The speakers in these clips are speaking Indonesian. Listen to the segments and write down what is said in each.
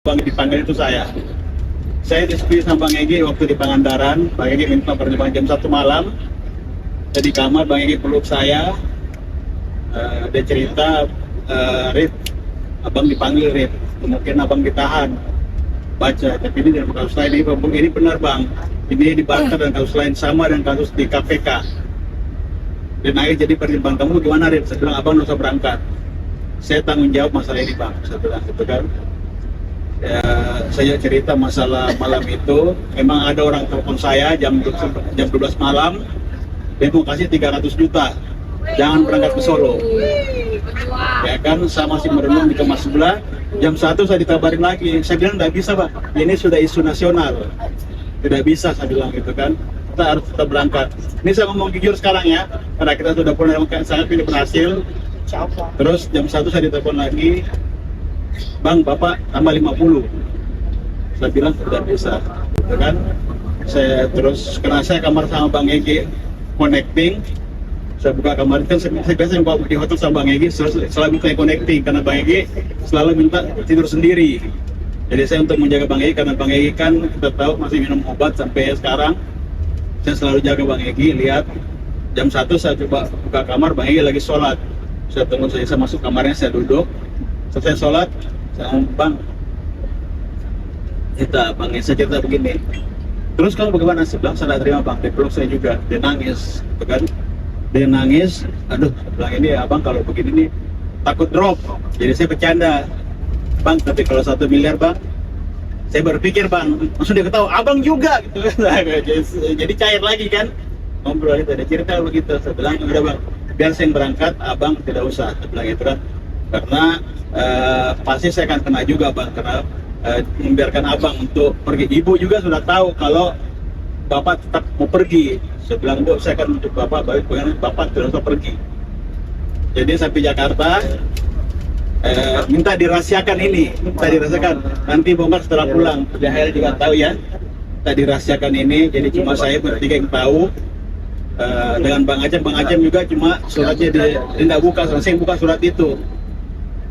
Bang dipanggil itu saya diskusi sama Bang Egy waktu di Pangandaran. Bang Egy minta pertemuan jam 1 malam. Saya di kamar, Bang Egy peluk saya. Dia cerita, Rip, abang dipanggil Rip, mungkin abang ditahan. Baca, tapi ini dalam kasus lain ini benar bang. Ini dibantah dan kasus lain sama dengan kasus di KPK. Dan akhirnya jadi pertimbangan kamu gimana Rip? Saya bilang abang nggak usah berangkat. Saya tanggung jawab masalah ini bang. Saya bilang gitu kan. Ya, saya cerita masalah malam itu. Memang ada orang telepon saya jam 12 malam. Dia mau kasih 300 juta. Jangan berangkat ke Solo. Ya kan, saya masih merenung di kamar sebelah. Jam 1 saya dikabarin lagi. Saya bilang nggak bisa pak. Ini sudah isu nasional. Tidak bisa saya bilang gitu kan. Kita harus tetap berangkat. Ini saya ngomong jujur sekarang ya. Karena kita sudah punya sangat pilih berhasil. Terus jam 1 saya ditelepon lagi. Bang, Bapak tambah 50. Saya bilang tidak bisa. Gitu kan. Saya terus karena saya kamar sama Bang Egy connecting. Saya buka kamar kan saya biasa bawa di hotel sama Bang Egy selalu kayak connecting karena Bang Egy selalu minta tidur sendiri. Jadi saya untuk menjaga Bang Egy karena Bang Egy kan kita tahu masih minum obat sampai sekarang. Saya selalu jaga Bang Egy, lihat jam 1 saya coba buka kamar Bang Egy lagi sholat. Saya tunggu saya masuk kamarnya, saya duduk. Selesai sholat, saya Bang Bang Egy saya cerita begini. Terus kamu bagaimana? Saya bilang saya terima Bang, dipeluk saya juga, dia nangis, kan? Dia nangis, aduh, bilang ini abang kalau begini nih takut drop. Jadi saya bercanda, Bang, tapi kalau 1 miliar Bang, saya berpikir Bang, langsung dia ketawa, abang juga gitu kan. Jadi cair lagi kan, ngobrol itu, ada cerita begitu. Saya bilang, udah Bang, biar saya yang berangkat, abang tidak usah. Saya bilang itu kan, karena pasti saya akan kena juga Bang, karena membiarkan abang untuk pergi. Ibu juga sudah tahu kalau Bapak tetap mau pergi. Saya bilang, Bu, saya akan untuk Bapak, Bapak tidak usah pergi. Jadi sampai Jakarta, minta dirahasiakan ini, nanti bongkar setelah pulang. DHL juga tahu ya, minta dirahasiakan ini, jadi cuma saya bertiga yang tahu. Dengan Bang Acem juga cuma suratnya dia tidak buka, saya buka surat itu.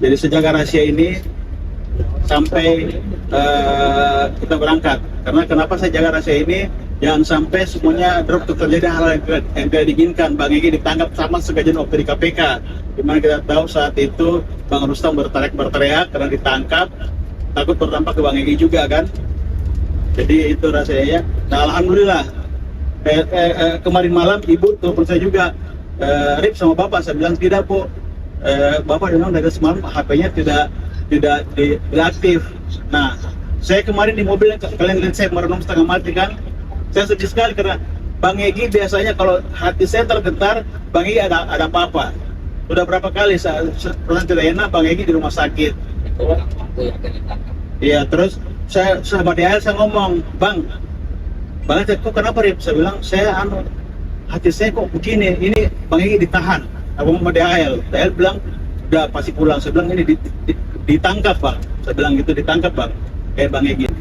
Jadi sejaga rahasia ini sampai kita berangkat. Karena kenapa saya jaga rahasia ini? Jangan sampai semuanya drop, terjadi hal yang tidak diinginkan. Bang Egy ditangkap sama segajian waktu di KPK. Dimana kita tahu saat itu Bang Rustam berteriak karena ditangkap, takut berdampak ke Bang Egy juga kan. Jadi itu rasanya ya. Nah alhamdulillah kemarin malam ibu telepon saya juga, Rip sama bapak. Saya bilang tidak Bu, bapak memang dari semalam HP-nya tidak aktif. Nah saya kemarin di mobil kalian lihat saya merenung setengah mati kan. Saya sedih sekali karena Bang Egy biasanya kalau hati saya tergetar, Bang Egy ada apa-apa. Sudah berapa kali saya pernah tidak enak, Bang Egy di rumah sakit. Iya, terus saya sama DHL saya ngomong, Bang Egy kok kenapa Rip? Saya bilang, hati saya kok begini, ini Bang Egy ditahan. Aku mau DHL bilang, udah pasti pulang. Saya bilang ini ditangkap Bang. Saya bilang gitu, ditangkap Bang. Kayak Bang Egy.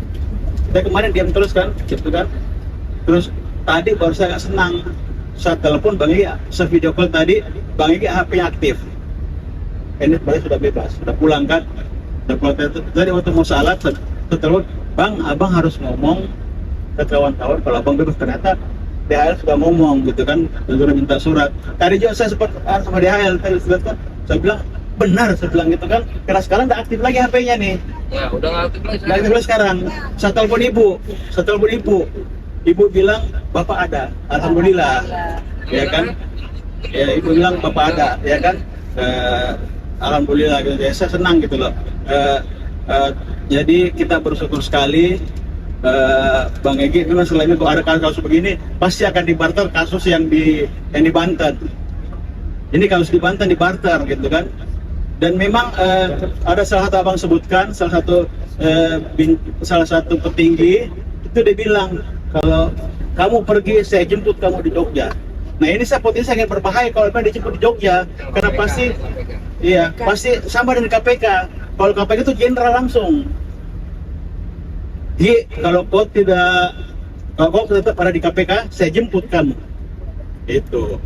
Saya kemarin diam terus kan, gitu kan. Terus tadi baru saya agak senang saat telepon Bang Egy, saya video call tadi, Bang Egy HP-nya aktif. Ini sebenarnya sudah bebas, sudah pulang kan. Sudah pulang. Tadi waktu mau salat, saya telepon, Bang, abang harus ngomong ke kawan-kawan kalau abang bebas. Ternyata DHL sudah ngomong gitu kan, sudah minta surat. Tadi juga saya sempat sama DHL, saya bilang, benar, saya bilang gitu kan. Karena sekarang udah aktif lagi HP-nya nih. Ya, udah nggak aktif lagi. Nggak aktif lagi sekarang. Saya telepon ibu. Ibu bilang Bapak ada, alhamdulillah, ya kan? Ya ibu bilang Bapak ada, ya kan? Alhamdulillah, gitu. Ya, saya senang gitu loh. Jadi kita bersyukur sekali. Bang Egy memang selain itu ada kasus begini pasti akan dibarter kasus yang di Banten. Ini kasus di Banten dibarter gitu kan. Dan memang ada salah satu abang sebutkan, salah satu petinggi itu dia bilang, kalau kamu pergi saya jemput kamu di Jogja. Nah ini potensi sangat berbahaya kalau memang dijemput di Jogja, karena pasti pasti sama dengan KPK. Kalau KPK itu jenderal langsung. Jadi kalau kau tetap ada di KPK, saya jemput kamu. Itu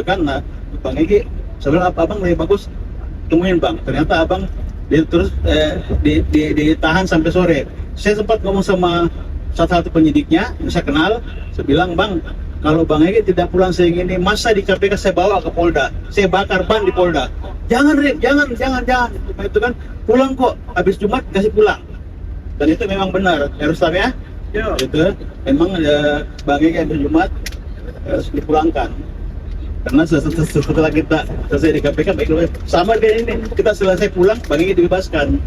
kan. Nah, Bang Egy, sebenarnya abang lebih bagus temuin Bang. Ternyata abang Dia terus ditahan sampai sore. Saya sempat ngomong sama salah satu penyidiknya, saya kenal, saya bilang, Bang, kalau Bang Egy tidak pulang saya gini, masa di KPK saya bawa ke Polda, saya bakar ban di Polda. Jangan Rip, jangan. Itu kan pulang kok, habis Jumat kasih pulang. Dan itu memang benar, harus tahu ya. Itu memang Bang Egy habis Jumat harus dipulangkan. Karena setelah kita selesai di KPK, sama kayak ini, kita selesai pulang, Bang Egy dibebaskan.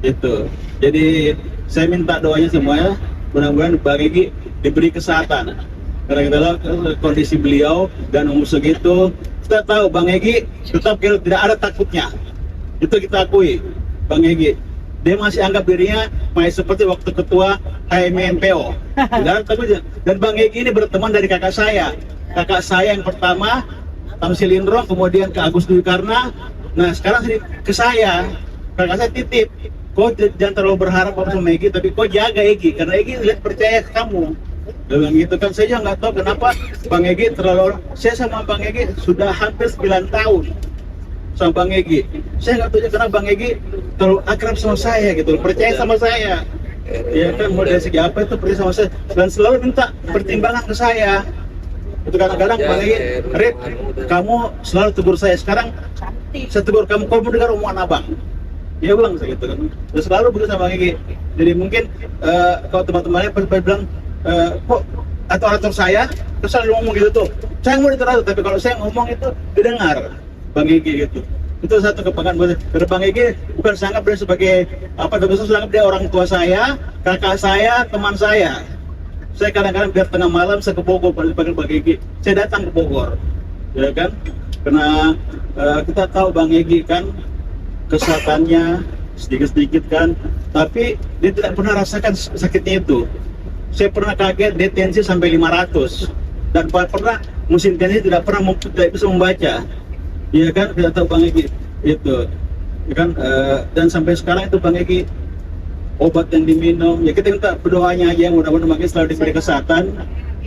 Itu. Jadi saya minta doanya semuanya, mudah-mudahan Bang Egy diberi kesehatan. Karena kita tahu kondisi beliau dan umur segitu, kita tahu Bang Egy tetap tidak ada takutnya. Itu kita akui, Bang Egy. Dia masih anggap dirinya masih seperti waktu ketua HMMPO. Tidak ada takutnya. Dan Bang Egy ini berteman dari kakak saya. Kakak saya yang pertama, Tamsil Indro, kemudian ke Agus Dwi Karna. Nah sekarang ke saya, kakak saya titip. Kau jangan terlalu berharap sama Egy, tapi kau jaga Egy, karena Egy lihat percaya ke kamu. Dengan gitu kan saya juga nggak tahu kenapa Bang Egy terlalu. Saya sama Bang Egy sudah hampir 9 tahun sama Bang Egy. Saya nggak tahu kenapa Bang Egy terlalu akrab sama saya gitu, percaya sama saya. Ya kan, mau dari segi apa itu percaya sama saya dan selalu minta pertimbangan ke saya. Itu kadang-kadang Bang Egy, Rip, kamu selalu tegur saya. Sekarang saya tegur kamu, kau mendengar omongan abang. Dia bilang gitu kan. Dan selalu begitu sama Bang Egy. Jadi mungkin kalau teman-temannya bilang kok atur saya, terus selalu ngomong gitu tuh. Saya mau diatur, tapi kalau saya ngomong itu didengar Bang Egy gitu. Itu satu kebanggaan buat saya. Bang Egy bukan sangat dia sebagai apa, tapi saya anggap dia orang tua saya, kakak saya, teman saya. Saya kadang-kadang biar tengah malam saya ke Bogor panggil Bang Egy. Saya datang ke Bogor, ya kan? Karena kita tahu Bang Egy kan kesehatannya sedikit-sedikit kan, tapi dia tidak pernah rasakan sakitnya itu. Saya pernah kaget dia tensi sampai 500 dan pernah musim tensi tidak bisa membaca, ya kan? Kita tahu Bang Egy itu, ya kan? Dan sampai sekarang itu Bang Egy obat yang diminum, ya kita minta berdoanya aja, mudah-mudahan Bang Egy selalu diberi kesehatan,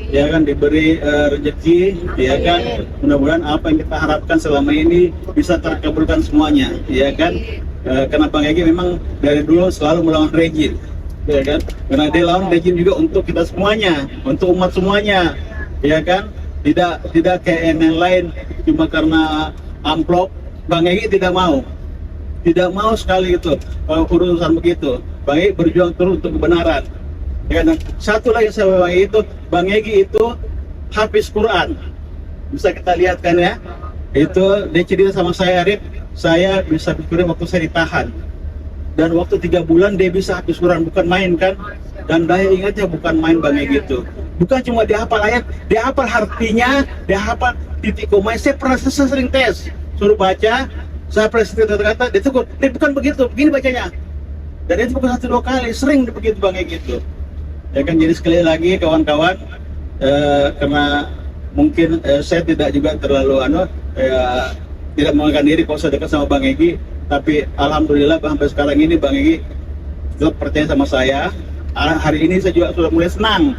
ya kan, diberi rezeki, ya kan, mudah-mudahan apa yang kita harapkan selama ini bisa terkabulkan semuanya, ya kan. Karena Bang Egy memang dari dulu selalu melawan rejim, ya kan, karena dia lawan rejim juga untuk kita semuanya, untuk umat semuanya, ya kan, tidak kayak yang lain cuma karena amplop. Bang Egy tidak mau sekali itu urusan begitu. Bang Egy berjuang terus untuk kebenaran. Ya, dan satu lagi saya Bang Egy itu, Bang Egy itu hafiz Quran. Bisa kita lihat kan ya. Itu dia cerita sama saya, Rip, saya bisa hafiz Quran waktu saya ditahan. Dan waktu 3 bulan dia bisa hafiz Quran, bukan main kan. Dan saya ingatnya bukan main Bang Egy itu. Bukan cuma dia hafal ayat, dia hafal artinya, dia hafal titik koma. Saya pernah sering tes, suruh baca, saya pernah kata-kata, dia tegur, bukan begitu, begini bacanya. Dan itu bukan 1-2 kali, sering begitu Bang Egy gitu. Ya kan, jadi sekali lagi kawan-kawan, karena mungkin saya tidak juga terlalu tidak mengangkat diri kalau saya dekat sama Bang Egy, tapi alhamdulillah sampai sekarang ini Bang Egy tetap percaya sama saya. Hari ini saya juga sudah mulai senang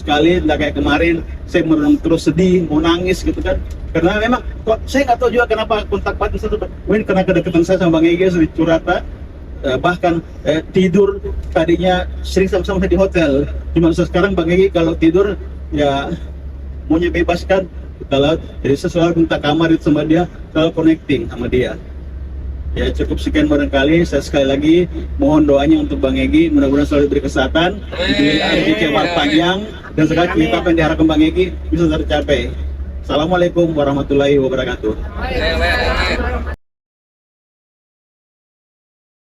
sekali, tidak kayak kemarin saya merenung terus sedih, mau nangis gitu kan. Karena memang kok saya nggak tahu juga kenapa kontak batin itu, mungkin karena kedekatan saya sama Bang Egy sering curhatan. Bahkan tidur tadinya sering sama-sama di hotel, cuma sekarang Bang Egy kalau tidur ya maunya bebaskan kalau, jadi saya selalu minta kamar itu sama dia, selalu connecting sama dia. Ya cukup sekian barangkali, saya sekali lagi mohon doanya untuk Bang Egy, mudah-mudahan selalu diberi kesehatan, diberi rezeki panjang, dan segala cerita apa yang diharapkan Bang Egy bisa tercapai. Assalamualaikum warahmatullahi wabarakatuh.